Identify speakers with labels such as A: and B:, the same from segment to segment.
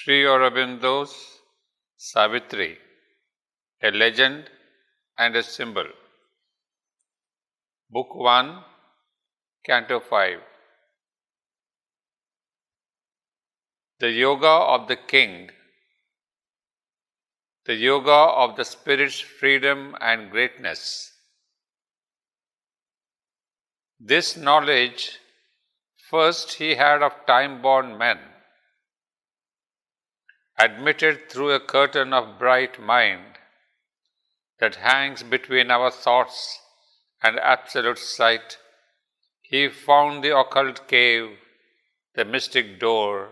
A: Sri Aurobindo's Savitri, a legend and a symbol. Book-1, Canto-5. The Yoga of the King. The Yoga of the Spirit's freedom and greatness. This knowledge first he had of time-born men, admitted through a curtain of bright mind that hangs between our thoughts and absolute sight. He found the occult cave, the mystic door,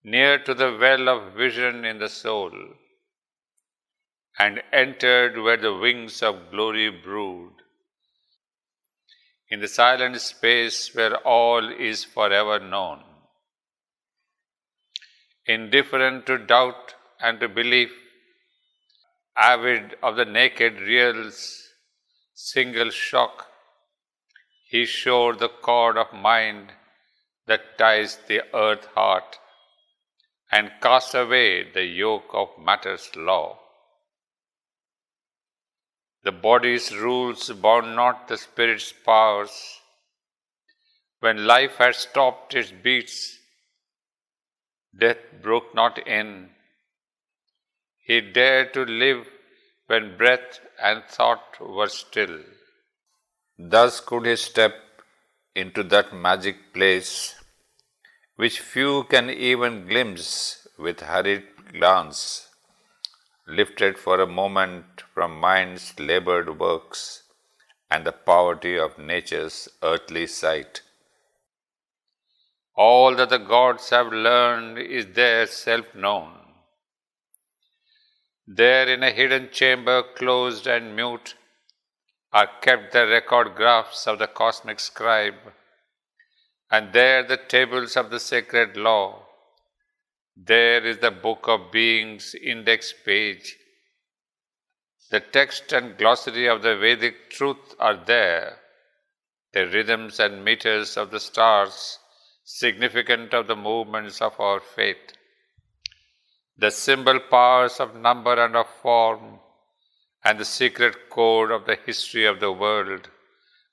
A: near to the well of vision in the soul, and entered where the wings of glory brood, in the silent space where all is forever known. Indifferent to doubt and to belief, avid of the naked real's single shock, he shore the cord of mind that ties the earth heart, and cast away the yoke of matter's law. The body's rules bound not the spirit's powers. When life had stopped its beats, death broke not in. He dared to live when breath and thought were still. Thus could he step into that magic place, which few can even glimpse with hurried glance, lifted for a moment from mind's labored works and the poverty of nature's earthly sight. All that the gods have learned is there self-known. There in a hidden chamber closed and mute are kept the record graphs of the cosmic scribe, and there the tables of the sacred law. There is the book of being's index page. The text and glossary of the Vedic truth are there, the rhythms and meters of the stars, significant of the movements of our fate, the symbol powers of number and of form, and the secret code of the history of the world,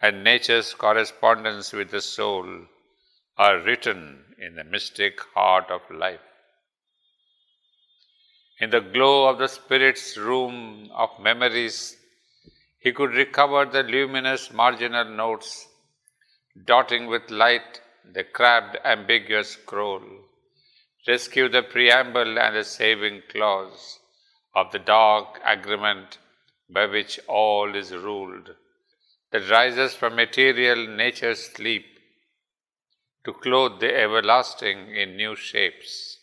A: and nature's correspondence with the soul, are written in the mystic heart of life. In the glow of the spirit's room of memories, he could recover the luminous marginal notes, dotting with light the crabbed ambiguous scroll, rescue the preamble and the saving clause of the dark agreement by which all is ruled, that rises from material nature's sleep to clothe the everlasting in new shapes.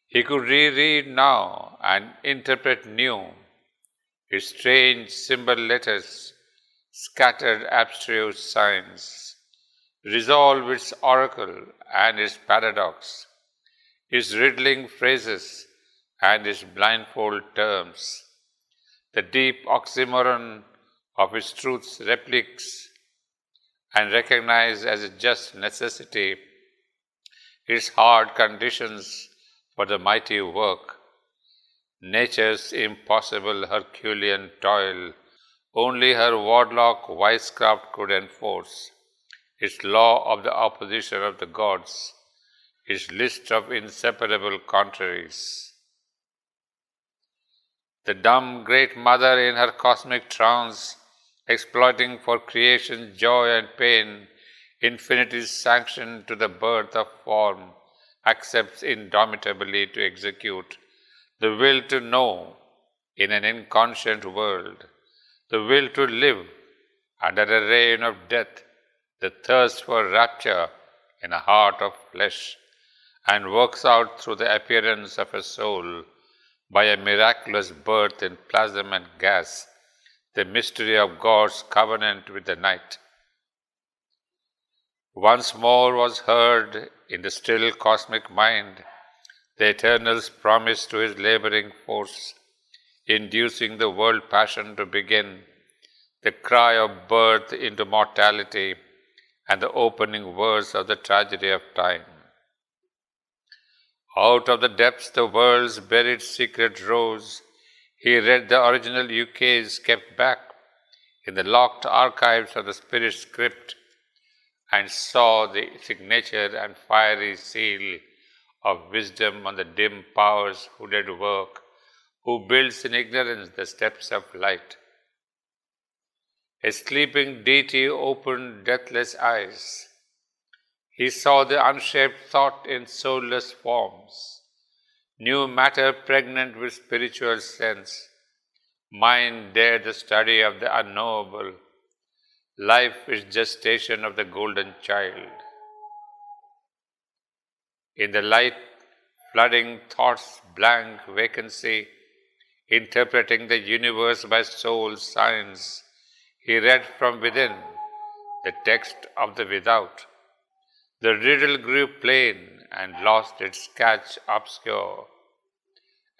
A: He could reread now and interpret new its strange symbol letters, scattered abstruse signs, resolve its oracle and its paradox, its riddling phrases and its blindfold terms, the deep oxymoron of its truth's repliques, and recognize as a just necessity its hard conditions for the mighty work, nature's impossible Herculean toil, only her warlock wisecraft could enforce, its law of the opposition of the gods, its list of inseparable contraries. The dumb Great Mother in her cosmic trance, exploiting for creation's joy and pain infinity's sanction to the birth of form, accepts indomitably to execute the will to know in an inconscient world, the will to live under a reign of death, the thirst for rapture in a heart of flesh, and works out through the appearance of a soul by a miraculous birth in plasm and gas, the mystery of God's covenant with the night. Once more was heard in the still cosmic mind the Eternal's promise to his laboring force, inducing the world passion to begin, the cry of birth into mortality, and the opening verse of the tragedy of time. Out of the depths the world's buried secret rose. He read the original UKs kept back in the locked archives of the spirit script and saw the signature and fiery seal of wisdom on the dim power's hooded work, who builds in ignorance the steps of light. A sleeping deity opened deathless eyes. He saw the unshaped thought in soulless forms, new matter pregnant with spiritual sense. Mind dared the study of the unknowable. Life is gestation of the golden child. In the light, flooding thought's blank vacancy, interpreting the universe by soul signs, he read from within the text of the without. The riddle grew plain and lost its catch obscure.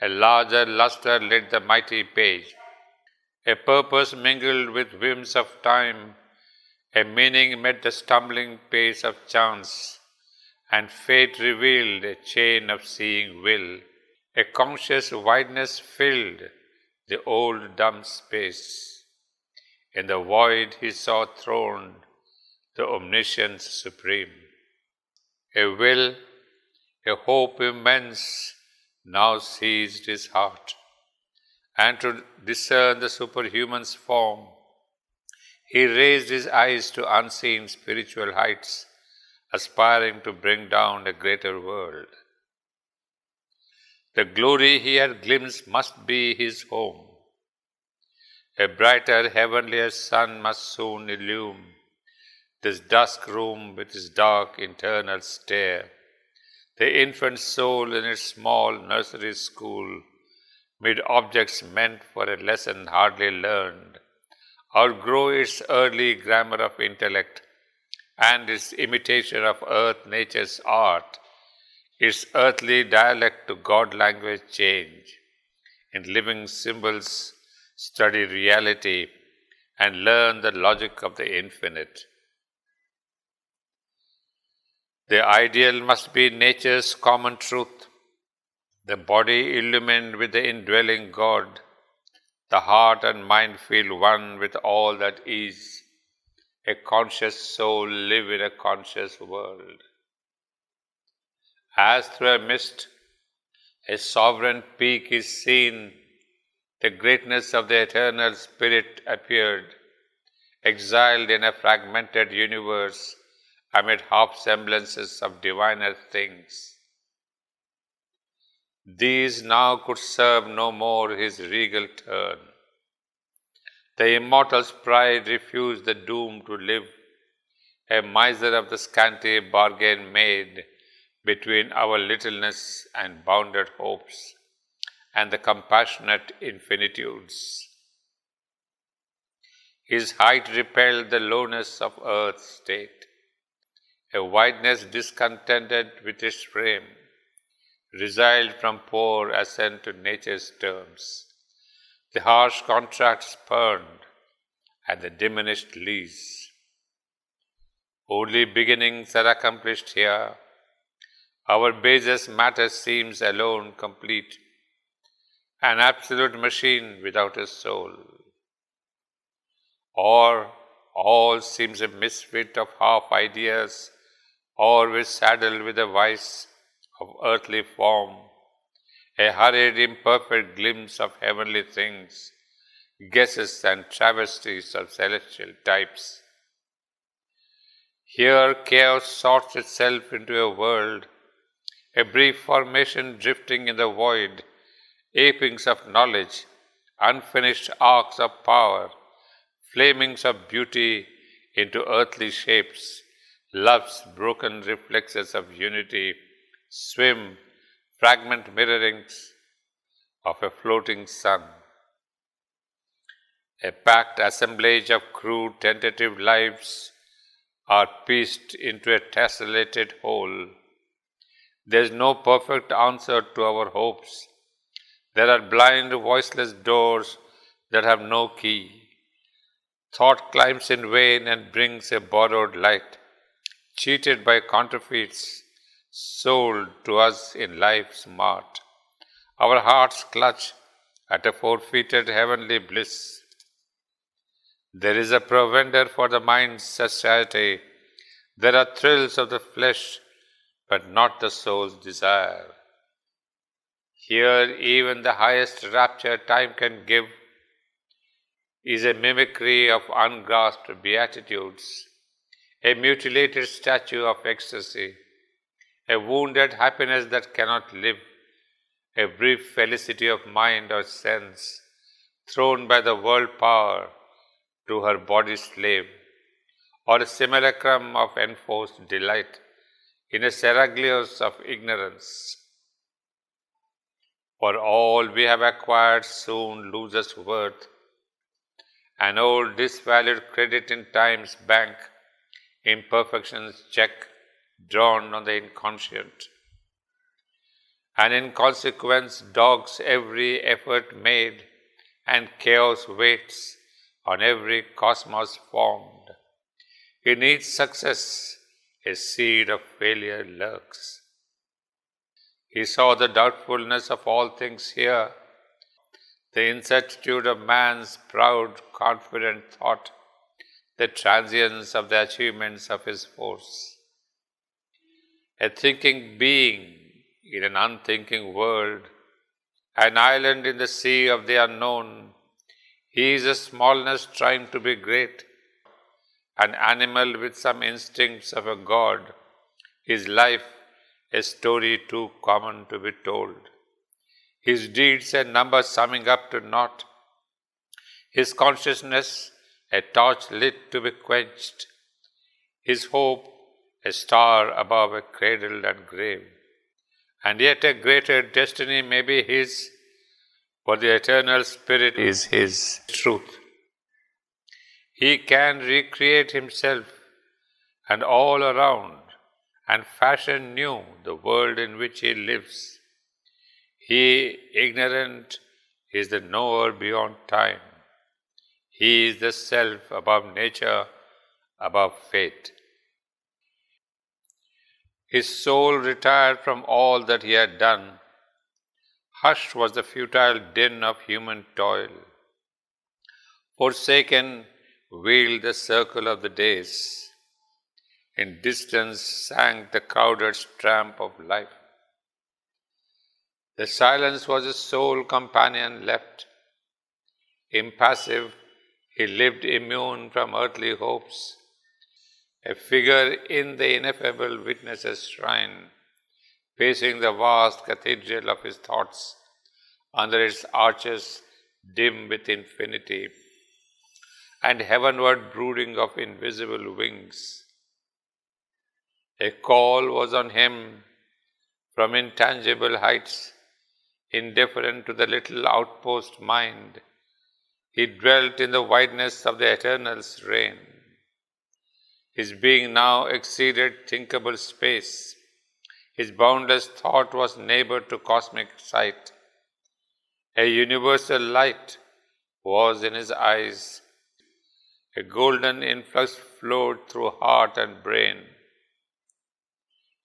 A: A larger luster lit the mighty page. A purpose mingled with whims of time. A meaning met the stumbling pace of chance. And fate revealed a chain of seeing will. A conscious wideness filled the old dumb space. In the void he saw throned the omniscience supreme. A will, a hope immense, now seized his heart. And to discern the superhuman's form, he raised his eyes to unseen spiritual heights, aspiring to bring down a greater world. The glory he had glimpsed must be his home. A brighter, heavenlier sun must soon illume this dusk room with its dark internal stare. The infant soul in its small nursery school, mid objects meant for a lesson hardly learned, outgrow its early grammar of intellect and its imitation of earth nature's art, its earthly dialect to God language change. In living symbols, study reality and learn the logic of the infinite. The ideal must be nature's common truth, the body illumined with the indwelling God, the heart and mind feel one with all that is. A conscious soul live in a conscious world. As through a mist, a sovereign peak is seen, the greatness of the eternal spirit appeared, exiled in a fragmented universe, amid half-semblances of diviner things. These now could serve no more his regal turn. The immortal's pride refused the doom to live, a miser of the scanty bargain made between our littleness and bounded hopes, and the compassionate infinitudes. His height repelled the lowness of earth's state. A wideness discontented with its frame, resiled from poor ascent to nature's terms. The harsh contract spurned, and the diminished lease. Only beginnings are accomplished here. Our basest matter seems alone complete, an absolute machine without a soul. Or all seems a misfit of half ideas, or we're saddled with the vice of earthly form, a hurried imperfect glimpse of heavenly things, guesses and travesties of celestial types. Here chaos sorts itself into a world, a brief formation drifting in the void, apings of knowledge, unfinished arcs of power, flamings of beauty into earthly shapes. Love's broken reflexes of unity swim, fragment mirrorings of a floating sun. A packed assemblage of crude tentative lives are pieced into a tessellated whole. There is no perfect answer to our hopes. There are blind, voiceless doors that have no key. Thought climbs in vain and brings a borrowed light. Cheated by counterfeits, sold to us in life's mart. Our hearts clutch at a forfeited heavenly bliss. There is a provender for the mind's satiety. There are thrills of the flesh, but not the soul's desire. Here, even the highest rapture time can give is a mimicry of ungrasped beatitudes, a mutilated statue of ecstasy, a wounded happiness that cannot live, a brief felicity of mind or sense, thrown by the world power to her body slave, or a simulacrum of enforced delight in a seraglios of ignorance. For all we have acquired soon loses worth. An old disvalued credit in time's bank, imperfections check drawn on the inconscient. And in consequence dogs every effort made, and chaos waits on every cosmos formed. In each success a seed of failure lurks. He saw the doubtfulness of all things here, the incertitude of man's proud, confident thought, the transience of the achievements of his force. A thinking being in an unthinking world, an island in the sea of the unknown, he is a smallness trying to be great, an animal with some instincts of a god, his life a story too common to be told, his deeds a number summing up to naught, his consciousness a torch lit to be quenched, his hope a star above a cradle and grave. And yet a greater destiny may be his, for the eternal spirit is his truth. He can recreate himself and all around, and fashion new the world in which he lives. He, ignorant, is the knower beyond time. He is the self above nature, above fate. His soul retired from all that he had done. Hushed was the futile din of human toil. Forsaken wheeled the circle of the days. In distance sank the crowded tramp of life. The silence was his sole companion left. Impassive, he lived immune from earthly hopes, a figure in the ineffable witness's shrine, pacing the vast cathedral of his thoughts, under its arches dim with infinity, and heavenward brooding of invisible wings. A call was on him from intangible heights, indifferent to the little outpost mind. He dwelt in the wideness of the Eternal's reign. His being now exceeded thinkable space. His boundless thought was neighbor to cosmic sight. A universal light was in his eyes. A golden influx flowed through heart and brain.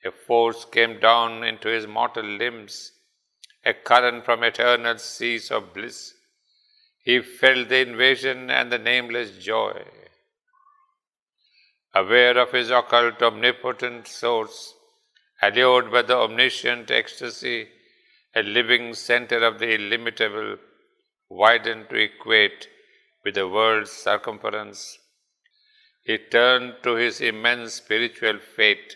A: A force came down into his mortal limbs, a current from eternal seas of bliss. He felt the invasion and the nameless joy. Aware of his occult omnipotent source, allured by the omniscient ecstasy, a living center of the illimitable, widened to equate with the world's circumference, he turned to his immense spiritual fate.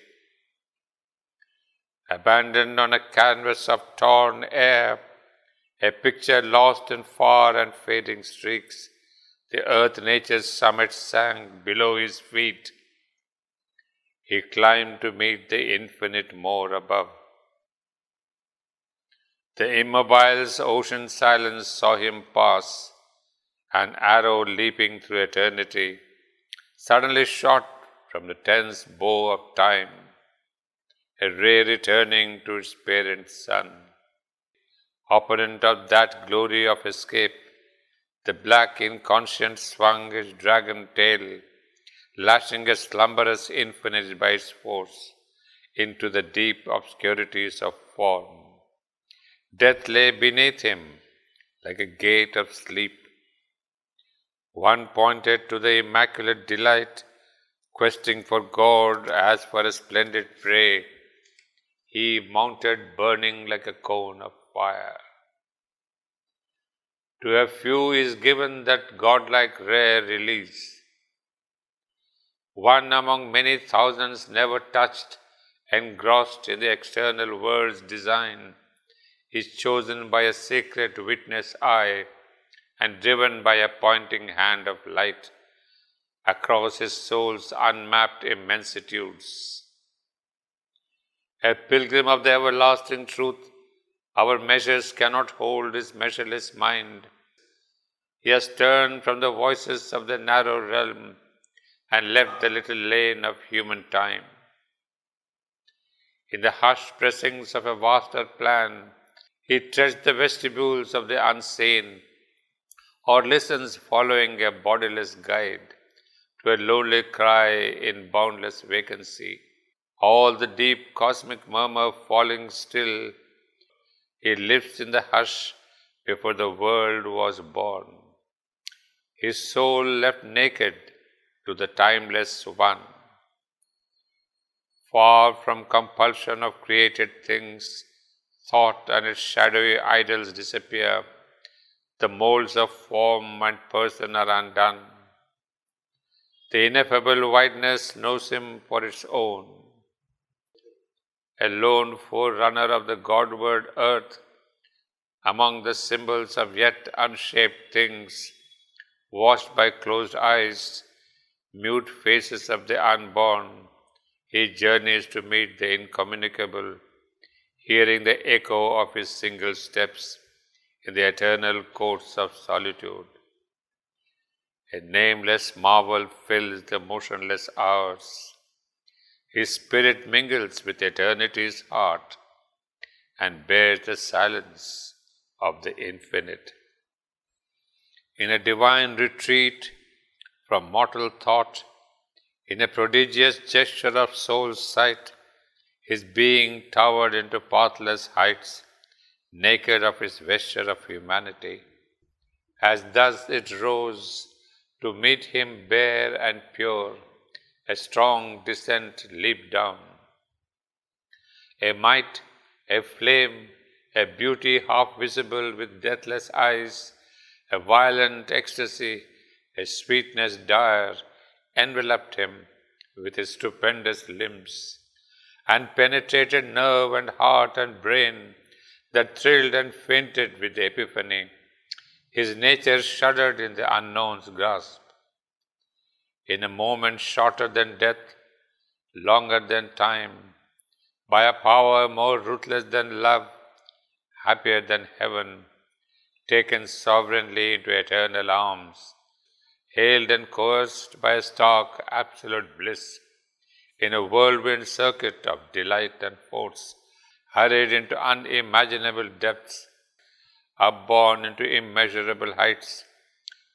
A: Abandoned on a canvas of torn air, a picture lost in far and fading streaks, the earth-nature's summit sank below his feet. He climbed to meet the infinite more above. The immobile's ocean silence saw him pass, an arrow leaping through eternity, suddenly shot from the tense bow of time, a ray returning to its parent sun. Opponent of that glory of escape, the black inconscient swung his dragon tail, lashing a slumberous infinite by its force. into the deep obscurities of form. Death lay beneath him like a gate of sleep. One pointed to the immaculate delight, questing for God as for a splendid prey. He mounted burning like a cone of fire. To a few is given that godlike rare release. One among many thousands never touched, engrossed in the external world's design, is chosen by a sacred witness eye and driven by a pointing hand of light across his soul's unmapped immensitudes. A pilgrim of the everlasting truth, our measures cannot hold his measureless mind. He has turned from the voices of the narrow realm and left the little lane of human time. In the hushed pressings of a vaster plan, he treads the vestibules of the unseen, or listens following a bodiless guide to a lonely cry in boundless vacancy. All the deep cosmic murmur falling still, he lives in the hush before the world was born. His soul left naked to the timeless one. Far from compulsion of created things, thought and its shadowy idols disappear. The molds of form and person are undone. The ineffable whiteness knows him for its own. A lone forerunner of the Godward earth, among the symbols of yet unshaped things, watched by closed eyes, mute faces of the unborn, he journeys to meet the incommunicable, hearing the echo of his single steps in the eternal courts of solitude. A nameless marvel fills the motionless hours. His spirit mingles with eternity's heart and bears the silence of the infinite. In a divine retreat from mortal thought, in a prodigious gesture of soul's sight, his being towered into pathless heights, naked of his vesture of humanity. As thus it rose to meet him bare and pure, a strong descent leaped down. A might, a flame, a beauty half visible with deathless eyes, a violent ecstasy, a sweetness dire, enveloped him with his stupendous limbs, and penetrated nerve and heart and brain, that thrilled and fainted with the epiphany. His nature shuddered in the unknown's grasp. In a moment shorter than death, longer than time, by a power more ruthless than love, happier than heaven, taken sovereignly into eternal arms, hailed and coerced by a stark absolute bliss, in a whirlwind circuit of delight and force, hurried into unimaginable depths, upborne into immeasurable heights,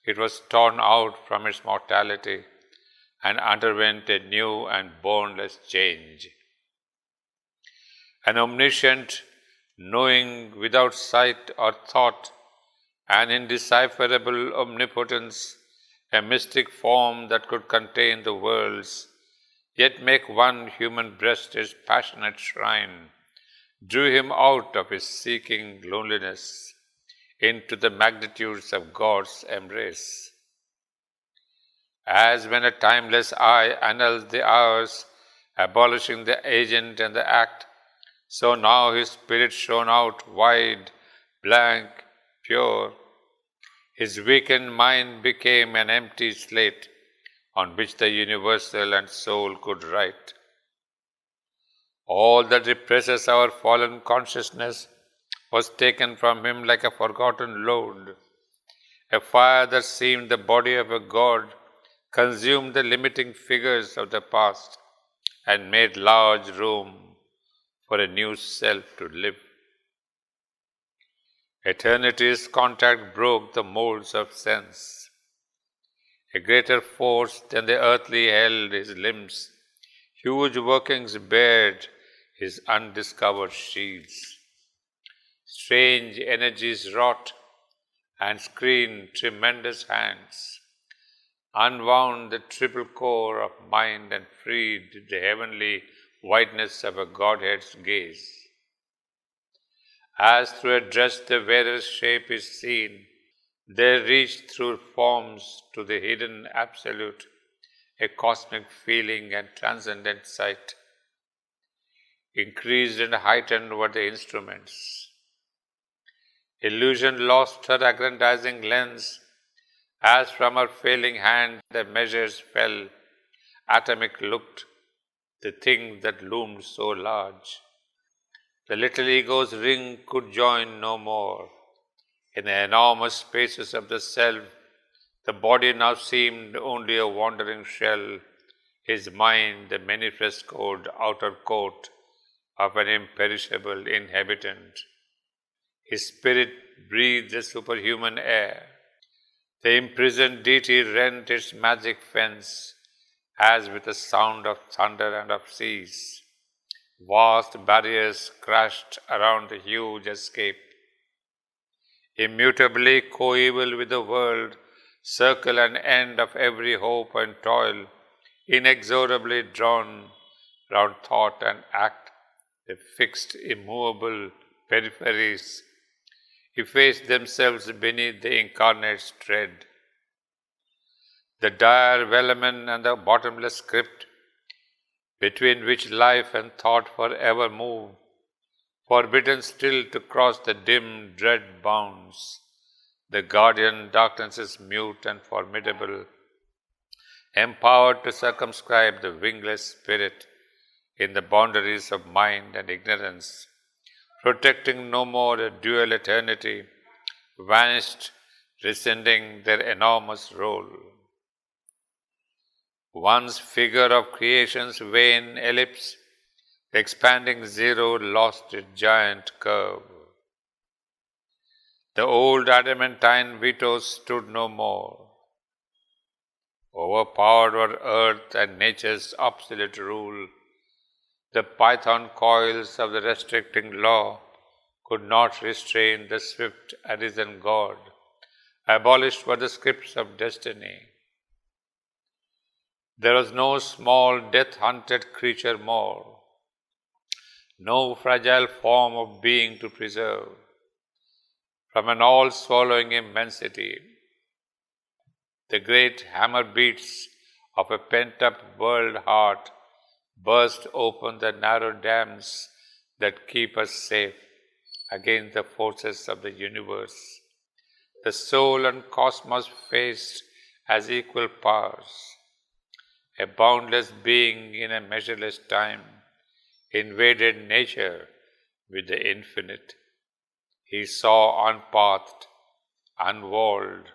A: it was torn out from its mortality and underwent a new and boundless change. An omniscient, knowing without sight or thought, an indecipherable omnipotence, a mystic form that could contain the worlds, yet make one human breast his passionate shrine, drew him out of his seeking loneliness into the magnitudes of God's embrace. As when a timeless eye annuls the hours, abolishing the agent and the act, so now his spirit shone out wide, blank, pure. His weakened mind became an empty slate on which the universal and soul could write. All that represses our fallen consciousness was taken from him like a forgotten load. A fire that seemed the body of a god consumed the limiting figures of the past and made large room for a new self to live. Eternity's contact broke the molds of sense. A greater force than the earthly held his limbs, huge workings bared his undiscovered shields. Strange energies wrought and screened tremendous hands, unwound the triple core of mind and freed the heavenly whiteness of a Godhead's gaze. As through a dress the wearer's shape is seen, there reached through forms to the hidden absolute, a cosmic feeling and transcendent sight. Increased and heightened were the instruments. Illusion lost her aggrandizing lens, as from her failing hand the measures fell. Atomic looked the thing that loomed so large. The little ego's ring could join no more. In the enormous spaces of the self, the body now seemed only a wandering shell, his mind the many-frescoed outer coat of an imperishable inhabitant. His spirit breathed a superhuman air. The imprisoned deity rent its magic fence, as with a sound of thunder and of seas. Vast barriers crashed around the huge escape. Immutably coeval with the world, circle and end of every hope and toil, inexorably drawn round thought and act, the fixed, immovable peripheries efface themselves beneath the incarnate's tread. The dire velamen and the bottomless script, between which life and thought forever move, forbidden still to cross the dim, dread bounds. The guardian darkness is mute and formidable, empowered to circumscribe the wingless spirit in the boundaries of mind and ignorance, protecting no more a dual eternity, vanished, rescinding their enormous role. Once figure of creation's vain ellipse, the expanding zero lost its giant curve. The old adamantine vetoes stood no more. Overpowered were earth and nature's obsolete rule. The python coils of the restricting law could not restrain the swift arisen God. Abolished were the scripts of destiny. There was no small death-hunted creature more, no fragile form of being to preserve. From an all-swallowing immensity, the great hammer beats of a pent-up world heart burst open the narrow dams that keep us safe against the forces of the universe. The soul and cosmos faced as equal powers. A boundless being in a measureless time invaded nature with the infinite. He saw unpathed, unwalled,